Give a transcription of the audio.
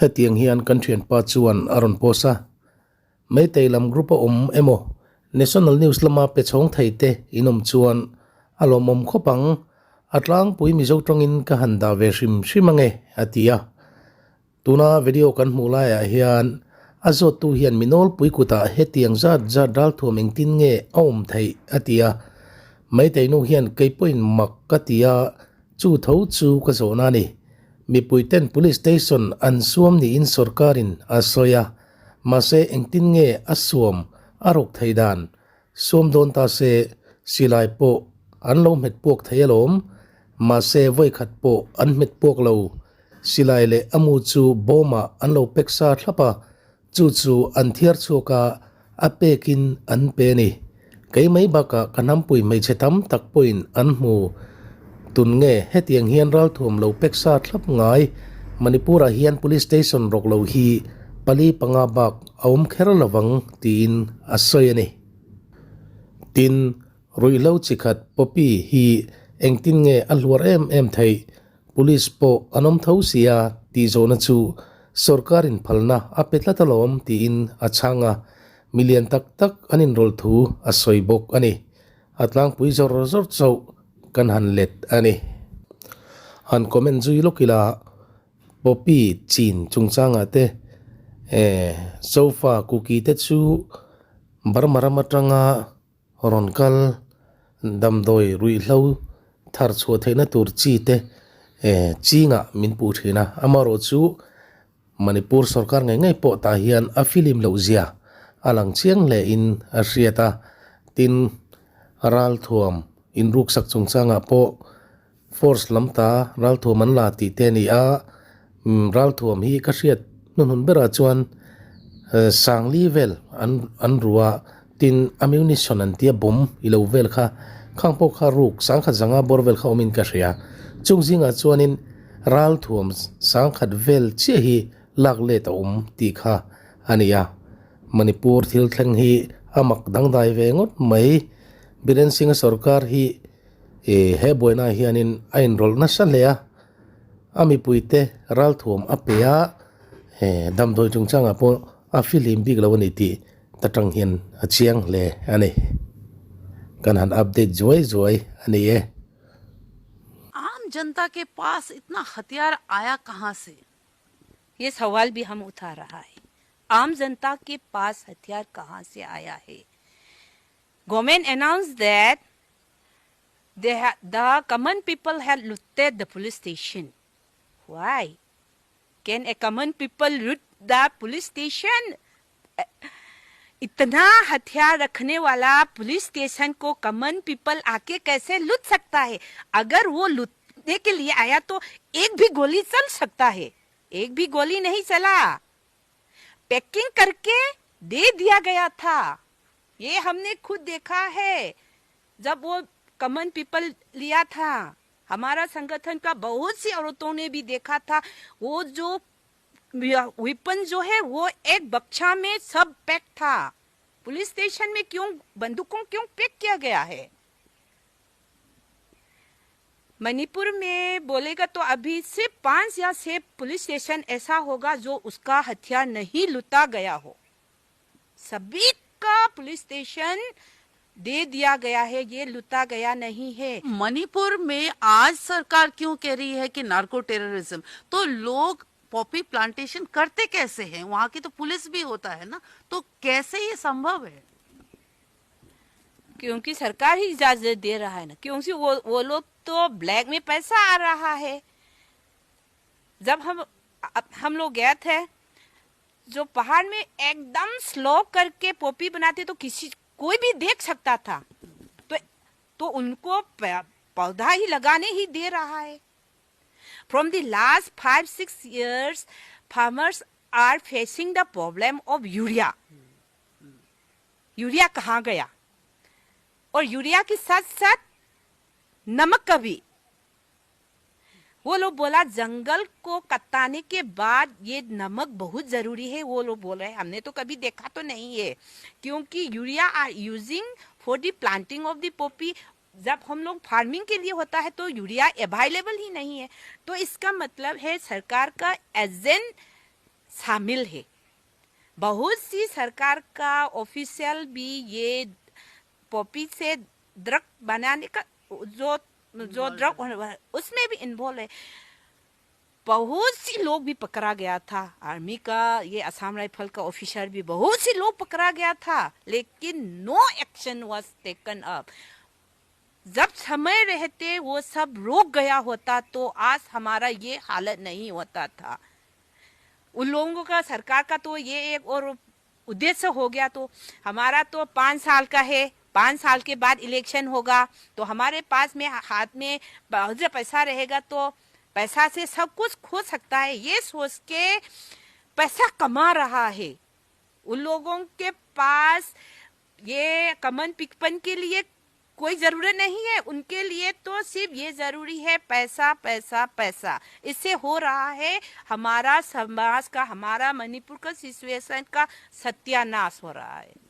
hetiang hian kan thian pa chuan aron posa mai teilam group emo national news lama pe chong theite inom chuan alomom khopang atlang pui mi zo tongin ka handa ve hrimange atia tuna video kan hmula ya hian azot tu hian minol pui kuta hetiang zat dal thomeng tin nge om thei atia mai teinu hian keipoin mak katia chu tho chu ka zona ni mi puiten police station an suam ni in sarkarin asoya mase engtin nge asuam arok theidan som don ta se silai po an lo met pok theialom mase voi khat po an met pok lo silai le amu chu boma an lo peksa thlapa chu an thiar choka apekin an pe ni kei mai baka kanam pui mai chetam tak poin an mu tun nge hetiang hian ral thum lo peksa thlap ngai manipura hian police station rok lo hi pali panga bak aum kheralawang tin asoyani tin ruilo chikhat popi hi engtin nge alwar em thei police po anom thosia ti zona chu sarkarin phalna apetlatalom ti in achanga million tak anin rol thu asoibok ani atlang pui zor chau kan han let ani han comment zui lokila popi chin chungchanga te sofa cookie te chu barmaramatanga ronkal damdoi rui hlo thar chho theina tur chi te chinga min pu thina amaro chu manipur sarkar ngai po ta hian a film lo zia alang chiang le in a riata tin ral thuam in ruk sak chungchanga po force lamta ral thuam an la ti te ni a ral thuam hi ka riat nun bera chuan sangli vel an ruwa tin ammunition an tia bom ilo vel kha khangpo kha ruk sang kha janga borvel kha omin ka ria chungzinga chuanin ral thuam sang khat vel che hi lakle ta ti kha ania manipur thil thleng hi amak dangdai ve ngot mai biren singa sarkar hi he boina hianin ain rol na salea ami puite ral thuam apea damdoi chungchanga po a film big lawani ti tatang hian achiang le ani kan han update joy ani ye आम जनता के पास इतना हथियार आया कहां से, ये सवाल भी हम उठा रहा है। आम जनता के पास हथियार कहां से आया है? Government announced that the common people had looted the police station. Why? Can a common people loot the police station? इतना हथियार रखने वाला पुलिस स्टेशन को कॉमन पीपल आके कैसे लूट सकता है? अगर वो लूटने के लिए आया तो एक भी गोली चल सकता है, एक भी गोली नहीं चला, पैकिंग करके दे दिया गया था। ये हमने खुद देखा है। जब वो कॉमन पीपल लिया था, हमारा संगठन का बहुत सी औरतों ने भी देखा था। वो जो वेपन जो है वो एक बक्सा में सब पैक था। पुलिस स्टेशन में क्यों बंदूकों क्यों पैक किया गया है? मणिपुर में बोलेगा तो अभी सिर्फ 5 या 6 पुलिस स्टेशन ऐसा होगा जो उसका हथियार नहीं लूटा गया हो। सभी का पुलिस स्टेशन दे दिया गया है, ये लूटा गया नहीं है। मणिपुर में आज सरकार क्यों कह रही है कि नार्को टेररिज्म, तो लोग पॉपी प्लांटेशन करते कैसे हैं? वहां की तो पुलिस भी होता है ना, तो कैसे ये संभव है? क्योंकि सरकार ही इजाजत दे रहा है ना, क्योंकि वो लोग तो ब्लैक में पैसा आ रहा है। जब हम लोग गए थे, जो पहाड़ में एकदम स्लो करके पॉपी बनाते तो कोई भी देख सकता था, तो उनको पौधा ही लगाने ही दे रहा है। From the last 5-6 years, farmers are facing the problem of urea. Urea कहाँ गया? और यूरिया के साथ साथ नमक का भी। वो लोग बोला जंगल को कटाने के बाद ये नमक बहुत जरूरी है। वो लोग बोल रहे हैं, हमने तो कभी देखा तो नहीं है, क्योंकि urea are using for the planting of the poppy. जब हम लोग फार्मिंग के लिए होता है तो यूरिया अवेलेबल ही नहीं है। तो इसका मतलब है सरकार का एजेंट शामिल है। बहुत सी सरकार का ऑफिशियल भी ये पॉपी से ड्रग बनाने का जो जो ड्रग उसमें भी इन्वॉल्व है। बहुत सी लोग भी पकड़ा गया था, आर्मी का ये असम राइफल का ऑफिसर भी बहुत सी लोग पकड़ा गया था, लेकिन no action was taken up. जब समय रहते वो सब रोक गया होता तो आज हमारा ये हालत नहीं होता था। उन लोगों का सरकार का तो ये एक और उद्देश्य हो गया, तो हमारा तो 5 साल का है, 5 साल के बाद इलेक्शन होगा तो हमारे पास में हाथ में बहुत ज़्यादा पैसा रहेगा तो पैसा से सब कुछ खो सकता है, ये सोच के पैसा कमा रहा है। उन लोगों के पास ये कमन पिकपन के लिए कोई जरूरत नहीं है, उनके लिए तो सिर्फ ये जरूरी है पैसा पैसा पैसा। इससे हो रहा है हमारा समाज का, हमारा मणिपुर का सिचुएशन का सत्यानाश हो रहा है।